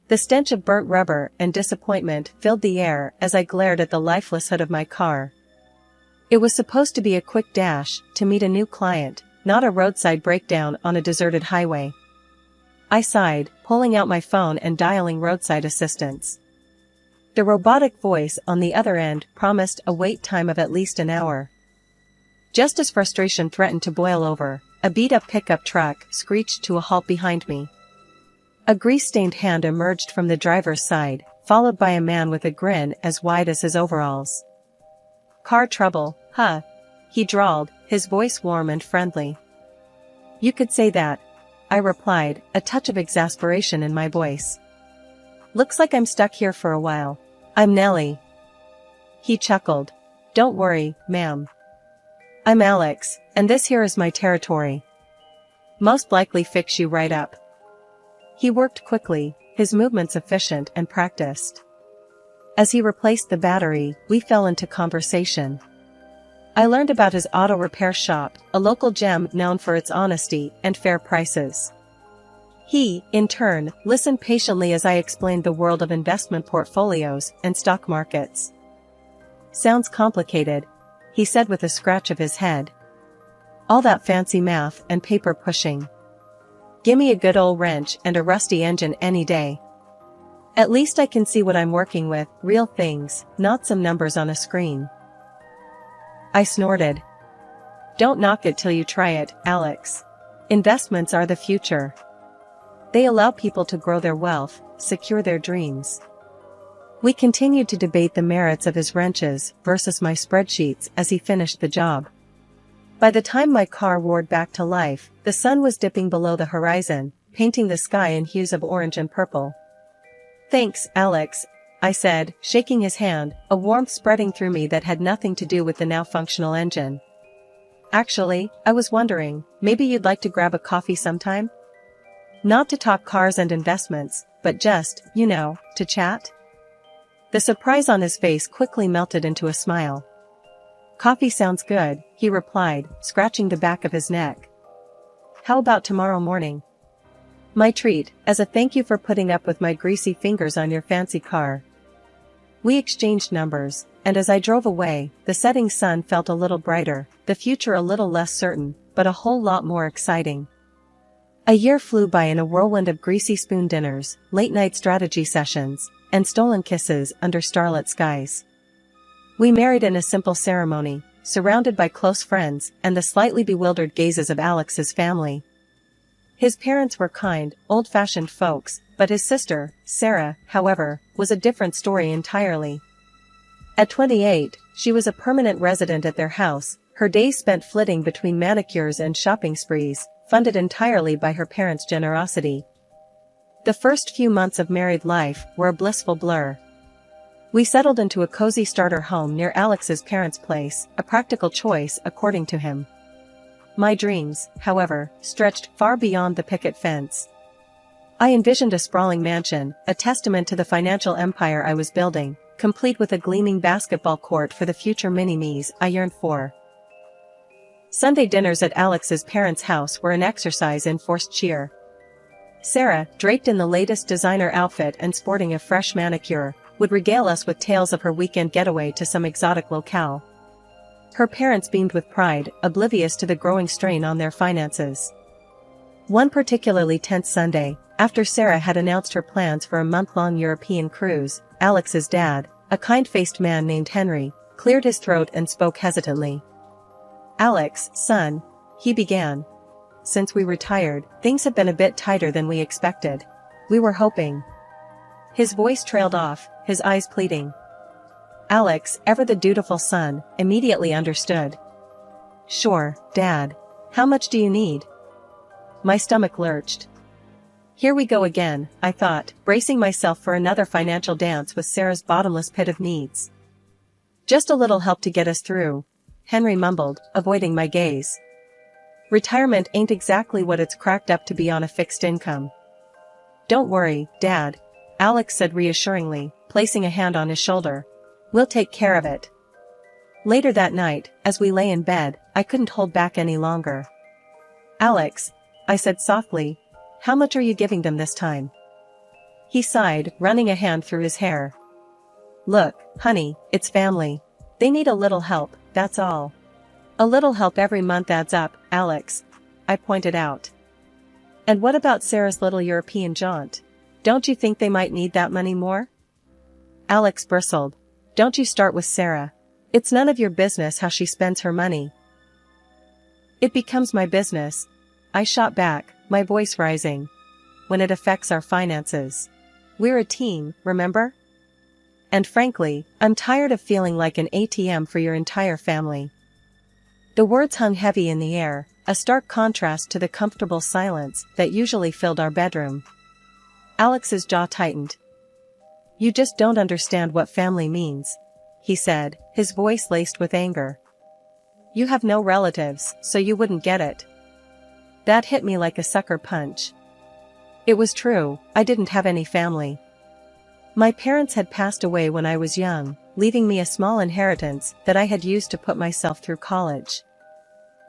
The stench of burnt rubber and disappointment filled the air as I glared at the lifeless hood of my car. It was supposed to be a quick dash to meet a new client, not a roadside breakdown on a deserted highway. I sighed, pulling out my phone and dialing roadside assistance. The robotic voice on the other end promised a wait time of at least an hour. Just as frustration threatened to boil over, a beat-up pickup truck screeched to a halt behind me. A grease-stained hand emerged from the driver's side, followed by a man with a grin as wide as his overalls. "Car trouble, huh?" he drawled, his voice warm and friendly. "You could say that," I replied, a touch of exasperation in my voice. "Looks like I'm stuck here for a while. I'm Nellie." He chuckled. "Don't worry, ma'am. I'm Alex, and this here is my territory. Most likely fix you right up." He worked quickly, his movements efficient and practiced. As he replaced the battery, we fell into conversation. I learned about his auto repair shop, a local gem known for its honesty and fair prices. He, in turn, listened patiently as I explained the world of investment portfolios and stock markets. "Sounds complicated," he said with a scratch of his head. "All that fancy math and paper pushing. Gimme a good old wrench and a rusty engine any day. At least I can see what I'm working with, real things, not some numbers on a screen." I snorted. "Don't knock it till you try it, Alex. Investments are the future. They allow people to grow their wealth, secure their dreams." We continued to debate the merits of his wrenches versus my spreadsheets as he finished the job. By the time my car roared back to life, the sun was dipping below the horizon, painting the sky in hues of orange and purple. "Thanks, Alex," I said, shaking his hand, a warmth spreading through me that had nothing to do with the now functional engine. "Actually, I was wondering, maybe you'd like to grab a coffee sometime? Not to talk cars and investments, but just, to chat?" The surprise on his face quickly melted into a smile. "Coffee sounds good," he replied, scratching the back of his neck. "How about tomorrow morning? My treat, as a thank you for putting up with my greasy fingers on your fancy car." We exchanged numbers, and as I drove away, the setting sun felt a little brighter, the future a little less certain, but a whole lot more exciting. A year flew by in a whirlwind of greasy spoon dinners, late-night strategy sessions, and stolen kisses under starlit skies. We married in a simple ceremony, surrounded by close friends and the slightly bewildered gazes of Alex's family. His parents were kind, old-fashioned folks, but his sister, Sarah, however, was a different story entirely. At 28, she was a permanent resident at their house, her days spent flitting between manicures and shopping sprees, funded entirely by her parents' generosity. The first few months of married life were a blissful blur. We settled into a cozy starter home near Alex's parents' place, a practical choice according to him. My dreams, however, stretched far beyond the picket fence. I envisioned a sprawling mansion, a testament to the financial empire I was building, complete with a gleaming basketball court for the future mini-me's I yearned for. Sunday dinners at Alex's parents' house were an exercise in forced cheer. Sarah, draped in the latest designer outfit and sporting a fresh manicure, would regale us with tales of her weekend getaway to some exotic locale. Her parents beamed with pride, oblivious to the growing strain on their finances. One particularly tense Sunday, after Sarah had announced her plans for a month-long European cruise, Alex's dad, a kind-faced man named Henry, cleared his throat and spoke hesitantly. "Alex, son," he began. "Since we retired, things have been a bit tighter than we expected. We were hoping—" His voice trailed off, his eyes pleading. Alex, ever the dutiful son, immediately understood. "Sure, Dad. How much do you need?" My stomach lurched. Here we go again, I thought, bracing myself for another financial dance with Sarah's bottomless pit of needs. "Just a little help to get us through," Henry mumbled, avoiding my gaze. "Retirement ain't exactly what it's cracked up to be on a fixed income." "Don't worry, Dad," Alex said reassuringly, placing a hand on his shoulder. "We'll take care of it." Later that night, as we lay in bed, I couldn't hold back any longer. "Alex," I said softly, "how much are you giving them this time?" He sighed, running a hand through his hair. Look, honey, it's family. They need a little help, that's all. A little help every month adds up, Alex, I pointed out. And what about Sarah's little European jaunt? Don't you think they might need that money more? Alex bristled. Don't you start with Sarah. It's none of your business how she spends her money. It becomes my business, I shot back, my voice rising. When it affects our finances. We're a team, remember? And frankly, I'm tired of feeling like an ATM for your entire family. The words hung heavy in the air, a stark contrast to the comfortable silence that usually filled our bedroom. Alex's jaw tightened. You just don't understand what family means, he said, his voice laced with anger. You have no relatives, so you wouldn't get it. That hit me like a sucker punch. It was true, I didn't have any family. My parents had passed away when I was young, leaving me a small inheritance that I had used to put myself through college.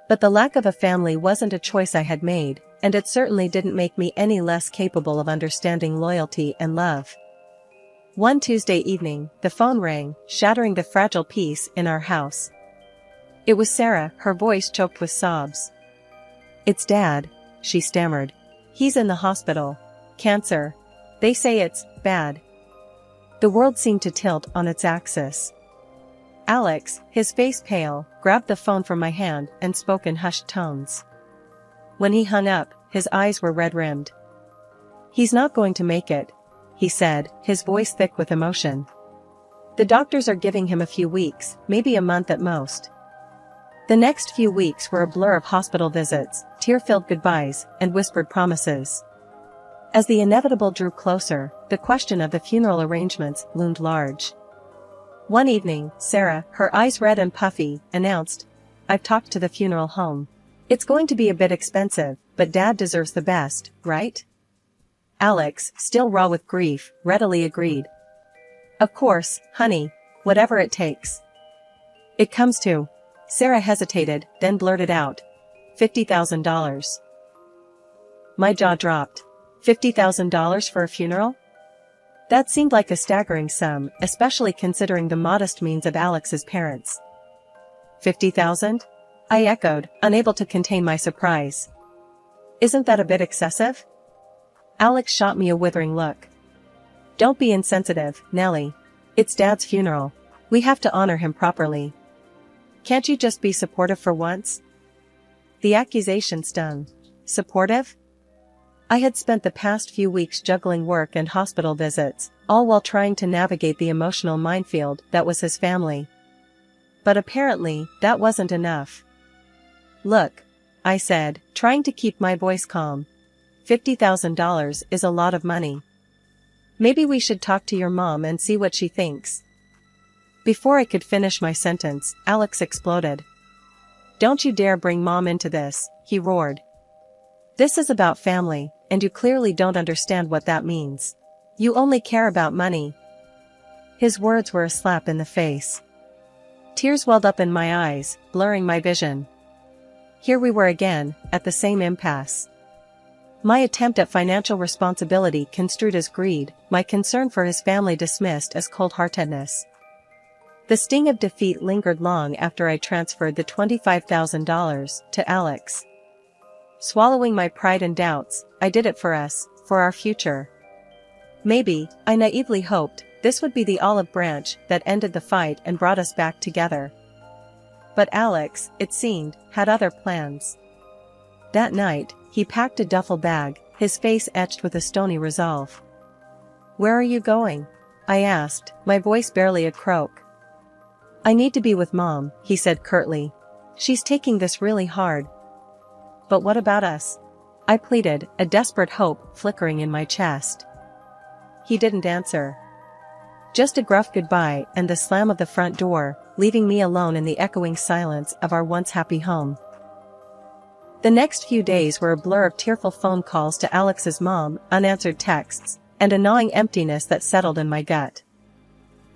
But the lack of a family wasn't a choice I had made, and it certainly didn't make me any less capable of understanding loyalty and love. One Tuesday evening, the phone rang, shattering the fragile peace in our house. It was Sarah, her voice choked with sobs. It's Dad, she stammered. He's in the hospital. Cancer. They say it's bad. The world seemed to tilt on its axis. Alex, his face pale, grabbed the phone from my hand and spoke in hushed tones. When he hung up, his eyes were red-rimmed. He's not going to make it, he said, his voice thick with emotion. The doctors are giving him a few weeks, maybe a month at most. The next few weeks were a blur of hospital visits, tear-filled goodbyes, and whispered promises. As the inevitable drew closer, the question of the funeral arrangements loomed large. One evening, Sarah, her eyes red and puffy, announced, I've talked to the funeral home. It's going to be a bit expensive, but Dad deserves the best, right? Alex, still raw with grief, readily agreed. Of course, honey, whatever it takes. It comes to. Sarah hesitated, then blurted out. $50,000. My jaw dropped. $50,000 for a funeral? That seemed like a staggering sum, especially considering the modest means of Alex's parents. 50,000? I echoed, unable to contain my surprise. Isn't that a bit excessive? Alex shot me a withering look. Don't be insensitive, Nellie. It's Dad's funeral. We have to honor him properly. Can't you just be supportive for once? The accusation stung. Supportive? I had spent the past few weeks juggling work and hospital visits, all while trying to navigate the emotional minefield that was his family. But apparently, that wasn't enough. Look, I said, trying to keep my voice calm. $50,000 is a lot of money. Maybe we should talk to your mom and see what she thinks. Before I could finish my sentence, Alex exploded. Don't you dare bring Mom into this, he roared. This is about family, and you clearly don't understand what that means. You only care about money. His words were a slap in the face. Tears welled up in my eyes, blurring my vision. Here we were again, at the same impasse. My attempt at financial responsibility construed as greed, my concern for his family dismissed as cold-heartedness. The sting of defeat lingered long after I transferred the $25,000 to Alex. Swallowing my pride and doubts, I did it for us, for our future. Maybe, I naively hoped, this would be the olive branch that ended the fight and brought us back together. But Alex, it seemed, had other plans. That night, he packed a duffel bag, his face etched with a stony resolve. Where are you going? I asked, my voice barely a croak. I need to be with Mom, he said curtly. She's taking this really hard. But what about us? I pleaded, a desperate hope flickering in my chest. He didn't answer. Just a gruff goodbye and the slam of the front door, leaving me alone in the echoing silence of our once happy home. The next few days were a blur of tearful phone calls to Alex's mom, unanswered texts, and a gnawing emptiness that settled in my gut.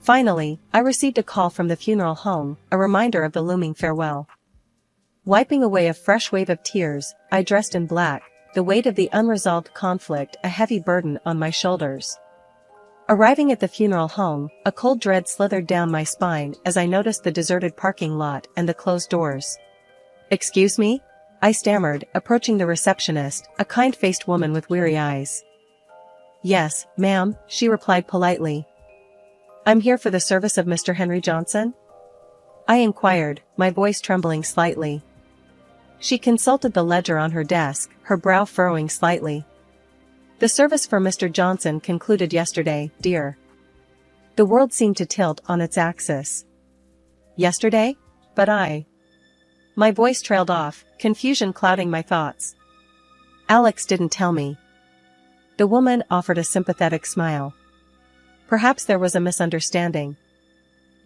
Finally, I received a call from the funeral home, a reminder of the looming farewell. Wiping away a fresh wave of tears, I dressed in black, the weight of the unresolved conflict a heavy burden on my shoulders. Arriving at the funeral home, a cold dread slithered down my spine as I noticed the deserted parking lot and the closed doors. "Excuse me?" I stammered, approaching the receptionist, a kind-faced woman with weary eyes. "Yes, ma'am," she replied politely. "I'm here for the service of Mr. Henry Johnson?" I inquired, my voice trembling slightly. She consulted the ledger on her desk, her brow furrowing slightly. "The service for Mr. Johnson concluded yesterday, dear." The world seemed to tilt on its axis. Yesterday? But My voice trailed off, confusion clouding my thoughts. "Alex didn't tell me." The woman offered a sympathetic smile. "Perhaps there was a misunderstanding.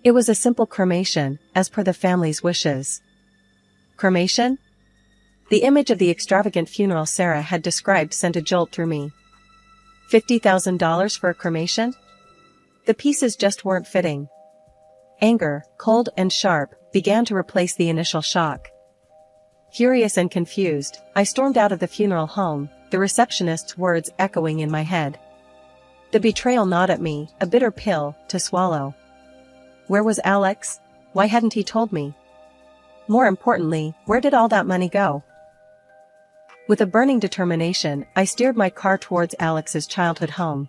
It was a simple cremation, as per the family's wishes." Cremation? The image of the extravagant funeral Sarah had described sent a jolt through me. $50,000 for a cremation? The pieces just weren't fitting. Anger, cold and sharp, began to replace the initial shock. Furious and confused, I stormed out of the funeral home, the receptionist's words echoing in my head. The betrayal gnawed at me, a bitter pill to swallow. Where was Alex? Why hadn't he told me? More importantly, where did all that money go? With a burning determination, I steered my car towards Alex's childhood home.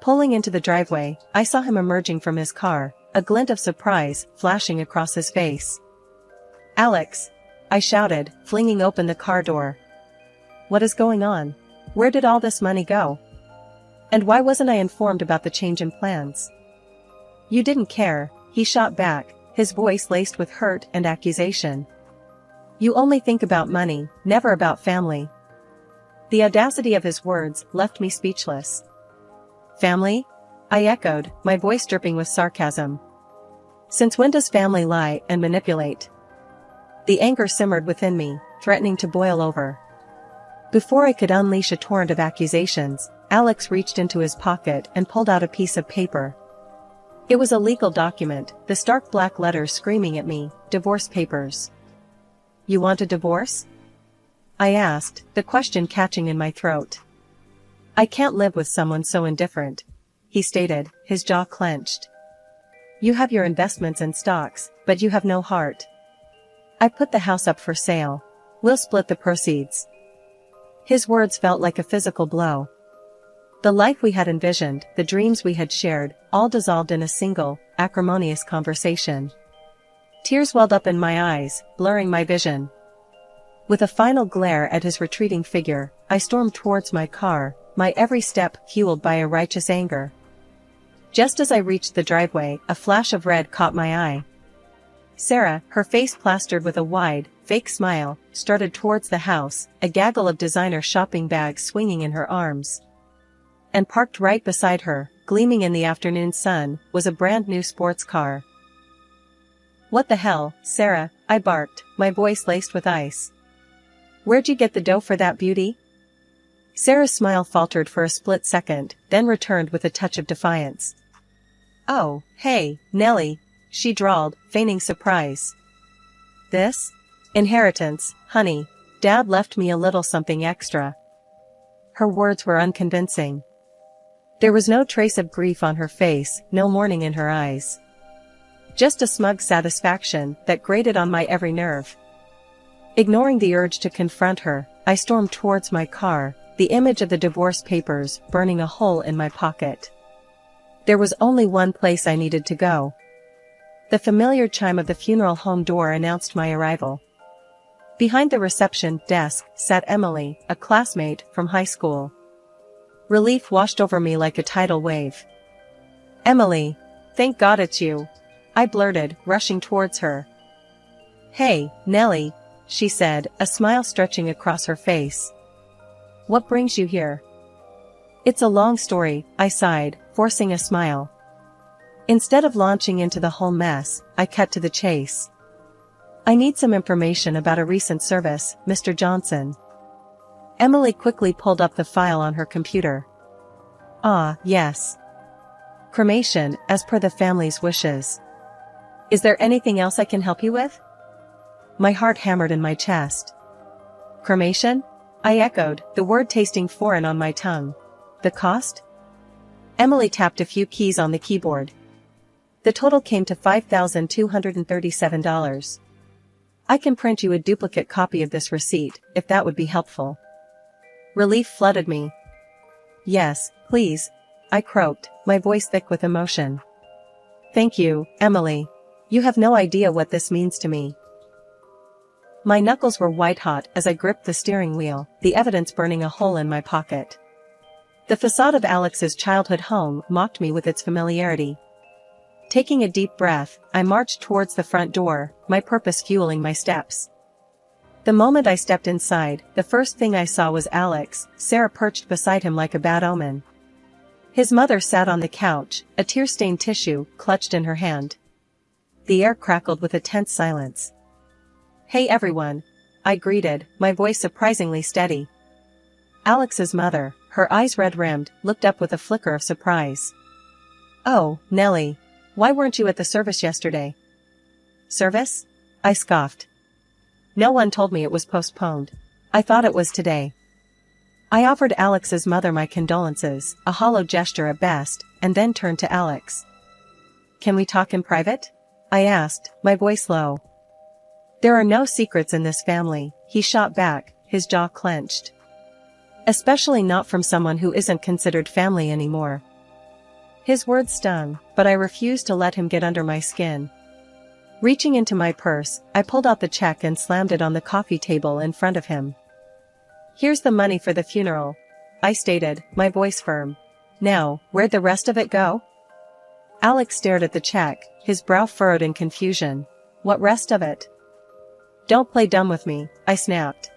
Pulling into the driveway, I saw him emerging from his car, a glint of surprise flashing across his face. "Alex!" I shouted, flinging open the car door. "What is going on? Where did all this money go? And why wasn't I informed about the change in plans?" "You didn't care," he shot back, his voice laced with hurt and accusation. "You only think about money, never about family." The audacity of his words left me speechless. "Family?" I echoed, my voice dripping with sarcasm. "Since when does family lie and manipulate?" The anger simmered within me, threatening to boil over. Before I could unleash a torrent of accusations, Alex reached into his pocket and pulled out a piece of paper. It was a legal document, the stark black letters screaming at me, "Divorce papers." "You want a divorce?" I asked, the question catching in my throat. "I can't live with someone so indifferent," he stated, his jaw clenched. "You have your investments and stocks, but you have no heart. I put the house up for sale. We'll split the proceeds." His words felt like a physical blow. The life we had envisioned, the dreams we had shared, all dissolved in a single, acrimonious conversation. Tears welled up in my eyes, blurring my vision. With a final glare at his retreating figure, I stormed towards my car, my every step fueled by a righteous anger. Just as I reached the driveway, a flash of red caught my eye. Sarah, her face plastered with a wide, fake smile, started towards the house, a gaggle of designer shopping bags swinging in her arms. And parked right beside her, gleaming in the afternoon sun, was a brand new sports car. "What the hell, Sarah?" I barked, my voice laced with ice. "Where'd you get the dough for that beauty?" Sarah's smile faltered for a split second, then returned with a touch of defiance. "Oh, hey, Nellie," she drawled, feigning surprise. "This? Inheritance, honey. Dad left me a little something extra." Her words were unconvincing. There was no trace of grief on her face, no mourning in her eyes. Just a smug satisfaction that grated on my every nerve. Ignoring the urge to confront her, I stormed towards my car, the image of the divorce papers burning a hole in my pocket. There was only one place I needed to go. The familiar chime of the funeral home door announced my arrival. Behind the reception desk sat Emily, a classmate from high school. Relief washed over me like a tidal wave. "Emily, thank God it's you," I blurted, rushing towards her. "Hey, Nellie," she said, a smile stretching across her face. "What brings you here?" "It's a long story," I sighed, forcing a smile. Instead of launching into the whole mess, I cut to the chase. "I need some information about a recent service, Mr. Johnson." Emily quickly pulled up the file on her computer. "Ah, yes. Cremation, as per the family's wishes. Is there anything else I can help you with?" My heart hammered in my chest. "Cremation?" I echoed, the word tasting foreign on my tongue. "The cost?" Emily tapped a few keys on the keyboard. The total came to $5,237. I can print you a duplicate copy of this receipt, if that would be helpful. Relief flooded me. Yes, please, I croaked, my voice thick with emotion. Thank you, Emily. You have no idea what this means to me. My knuckles were white-hot as I gripped the steering wheel, the evidence burning a hole in my pocket. The facade of Alex's childhood home mocked me with its familiarity. Taking a deep breath, I marched towards the front door, my purpose fueling my steps. The moment I stepped inside, the first thing I saw was Alex, Sarah perched beside him like a bad omen. His mother sat on the couch, a tear-stained tissue clutched in her hand. The air crackled with a tense silence. Hey everyone, I greeted, my voice surprisingly steady. Alex's mother, her eyes red-rimmed, looked up with a flicker of surprise. Oh, Nellie. Why weren't you at the service yesterday? Service? I scoffed. No one told me it was postponed. I thought it was today. I offered Alex's mother my condolences, a hollow gesture at best, and then turned to Alex. Can we talk in private? I asked, my voice low. There are no secrets in this family, he shot back, his jaw clenched. Especially not from someone who isn't considered family anymore. His words stung, but I refused to let him get under my skin. Reaching into my purse, I pulled out the check and slammed it on the coffee table in front of him. Here's the money for the funeral, I stated, my voice firm. Now, where'd the rest of it go? Alex stared at the check, his brow furrowed in confusion. What rest of it? Don't play dumb with me, I snapped.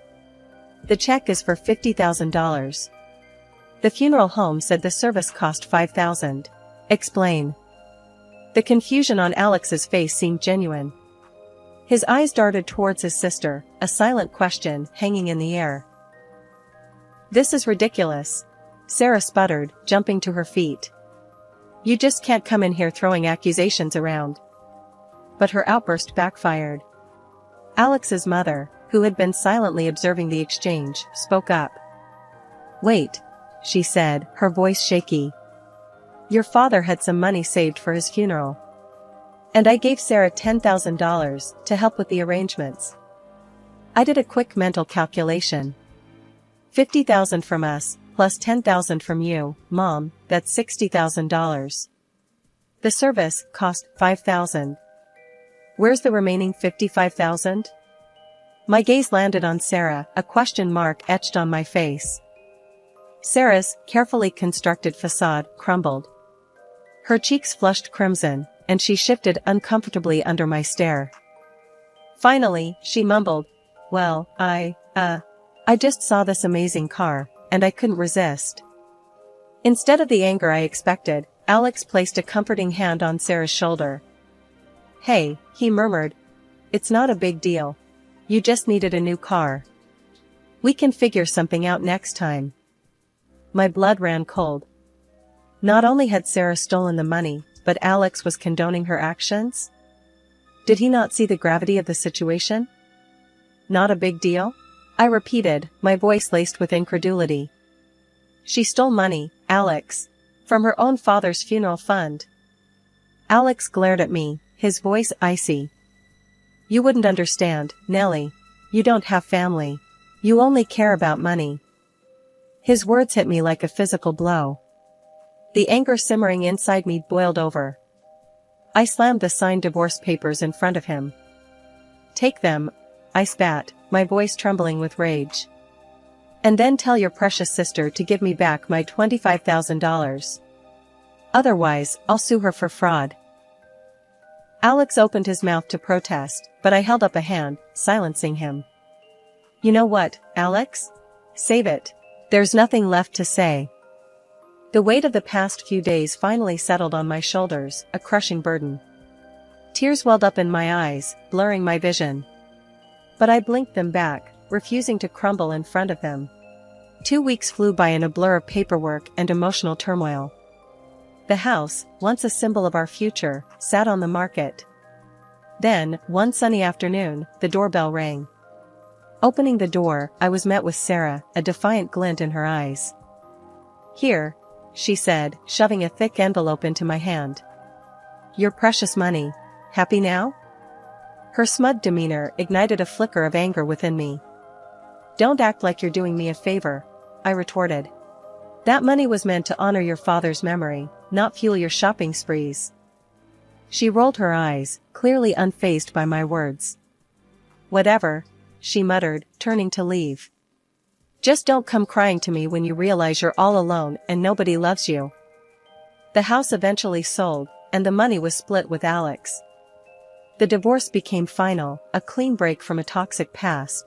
The check is for $50,000. The funeral home said the service cost $5,000. Explain. The confusion on Alex's face seemed genuine. His eyes darted towards his sister, a silent question hanging in the air. This is ridiculous. Sarah sputtered, jumping to her feet. You just can't come in here throwing accusations around. But her outburst backfired. Alex's mother, who had been silently observing the exchange, spoke up. Wait, she said, her voice shaky. Your father had some money saved for his funeral. And I gave Sarah $10,000 to help with the arrangements. I did a quick mental calculation. $50,000 from us, plus $10,000 from you, Mom, that's $60,000. The service cost $5,000. Where's the remaining $55,000? My gaze landed on Sarah, a question mark etched on my face. Sarah's carefully constructed facade crumbled. Her cheeks flushed crimson, and she shifted uncomfortably under my stare. Finally, she mumbled, well, I just saw this amazing car, and I couldn't resist. Instead of the anger I expected, Alex placed a comforting hand on Sarah's shoulder. Hey, he murmured. It's not a big deal. You just needed a new car. We can figure something out next time. My blood ran cold. Not only had Sarah stolen the money, but Alex was condoning her actions? Did he not see the gravity of the situation? Not a big deal? I repeated, my voice laced with incredulity. She stole money, Alex. From her own father's funeral fund. Alex glared at me, his voice icy. You wouldn't understand, Nellie. You don't have family. You only care about money. His words hit me like a physical blow. The anger simmering inside me boiled over. I slammed the signed divorce papers in front of him. Take them, I spat, my voice trembling with rage. And then tell your precious sister to give me back my $25,000. Otherwise, I'll sue her for fraud. Alex opened his mouth to protest, but I held up a hand, silencing him. You know what, Alex? Save it. There's nothing left to say. The weight of the past few days finally settled on my shoulders, a crushing burden. Tears welled up in my eyes, blurring my vision. But I blinked them back, refusing to crumble in front of them. 2 weeks flew by in a blur of paperwork and emotional turmoil. The house, once a symbol of our future, sat on the market. Then, one sunny afternoon, the doorbell rang. Opening the door, I was met with Sarah, a defiant glint in her eyes. Here, she said, shoving a thick envelope into my hand. Your precious money. Happy now? Her smug demeanor ignited a flicker of anger within me. Don't act like you're doing me a favor, I retorted. That money was meant to honor your father's memory, not fuel your shopping sprees. She rolled her eyes, clearly unfazed by my words. Whatever, she muttered, turning to leave. Just don't come crying to me when you realize you're all alone and nobody loves you. The house eventually sold, and the money was split with Alex. The divorce became final, a clean break from a toxic past.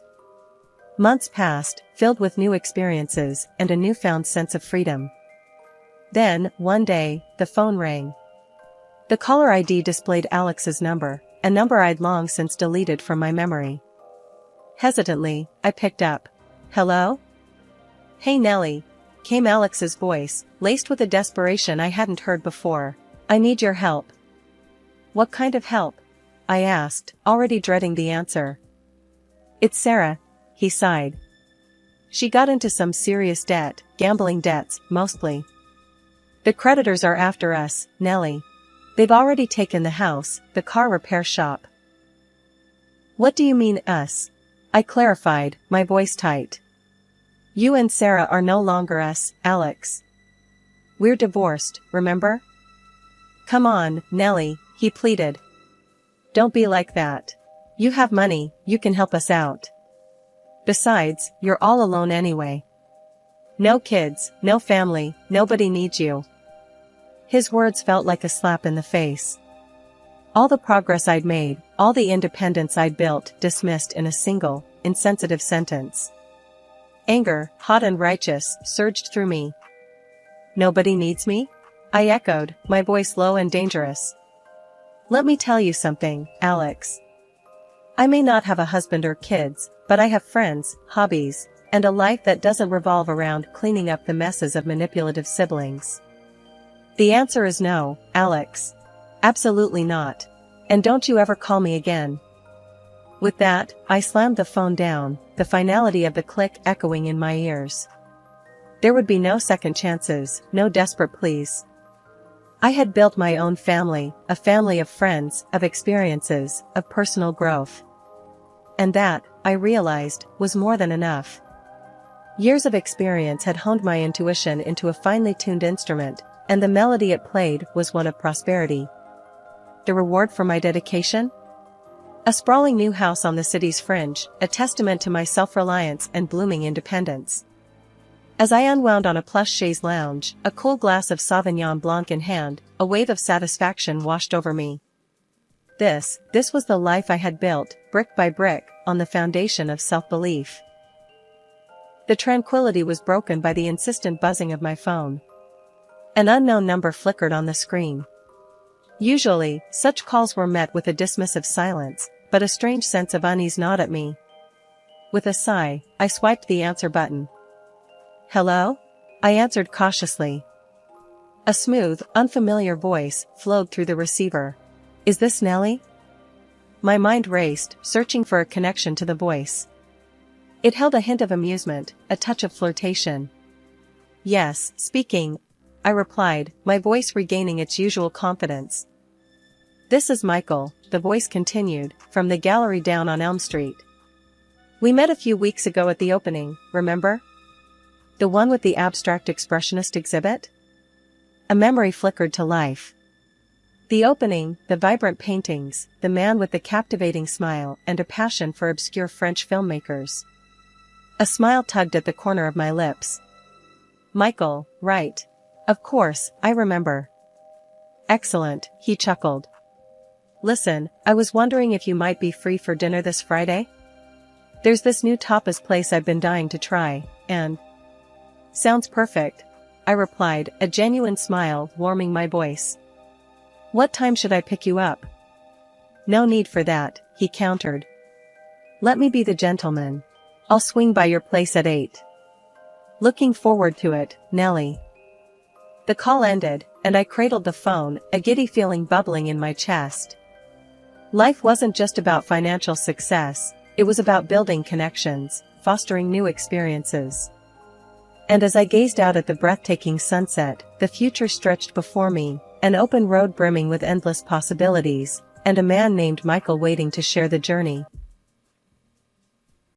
Months passed, filled with new experiences and a newfound sense of freedom. Then, one day, the phone rang. The caller ID displayed Alex's number, a number I'd long since deleted from my memory. Hesitantly, I picked up. Hello? Hey Nellie, came Alex's voice, laced with a desperation I hadn't heard before. I need your help. What kind of help? I asked, already dreading the answer. It's Sarah, he sighed. She got into some serious debt, gambling debts, mostly. The creditors are after us, Nellie. They've already taken the house, the car repair shop. What do you mean us? I clarified, my voice tight. You and Sarah are no longer us, Alex. We're divorced, remember? Come on, Nellie, he pleaded. Don't be like that. You have money, you can help us out. Besides, you're all alone anyway. No kids, no family, nobody needs you. His words felt like a slap in the face. All the progress I'd made, all the independence I'd built, dismissed in a single, insensitive sentence. Anger, hot and righteous, surged through me. Nobody needs me? I echoed, my voice low and dangerous. Let me tell you something, Alex. I may not have a husband or kids, but I have friends, hobbies, and a life that doesn't revolve around cleaning up the messes of manipulative siblings. The answer is no, Alex. Absolutely not. And don't you ever call me again. With that, I slammed the phone down, the finality of the click echoing in my ears. There would be no second chances, no desperate pleas. I had built my own family, a family of friends, of experiences, of personal growth. And that, I realized, was more than enough. Years of experience had honed my intuition into a finely tuned instrument, and the melody it played was one of prosperity. The reward for my dedication? A sprawling new house on the city's fringe, a testament to my self-reliance and blooming independence. As I unwound on a plush chaise lounge, a cool glass of Sauvignon Blanc in hand, a wave of satisfaction washed over me. This was the life I had built, brick by brick, on the foundation of self-belief. The tranquility was broken by the insistent buzzing of my phone. An unknown number flickered on the screen. Usually, such calls were met with a dismissive silence, but a strange sense of unease gnawed at me. With a sigh, I swiped the answer button. Hello? I answered cautiously. A smooth, unfamiliar voice flowed through the receiver. Is this Nellie? My mind raced, searching for a connection to the voice. It held a hint of amusement, a touch of flirtation. Yes, speaking, I replied, my voice regaining its usual confidence. This is Michael, the voice continued, from the gallery down on Elm Street. We met a few weeks ago at the opening, remember? The one with the abstract expressionist exhibit? A memory flickered to life. The opening, the vibrant paintings, the man with the captivating smile and a passion for obscure French filmmakers. A smile tugged at the corner of my lips. Michael, right. Of course, I remember. Excellent, he chuckled. Listen, I was wondering if you might be free for dinner this Friday? There's this new tapas place I've been dying to try, and... Sounds perfect, I replied, a genuine smile warming my voice. What time should I pick you up? No need for that, he countered. Let me be the gentleman. I'll swing by your place at 8. Looking forward to it, Nellie. The call ended, and I cradled the phone, a giddy feeling bubbling in my chest. Life wasn't just about financial success, it was about building connections, fostering new experiences. And as I gazed out at the breathtaking sunset, the future stretched before me, an open road brimming with endless possibilities, and a man named Michael waiting to share the journey.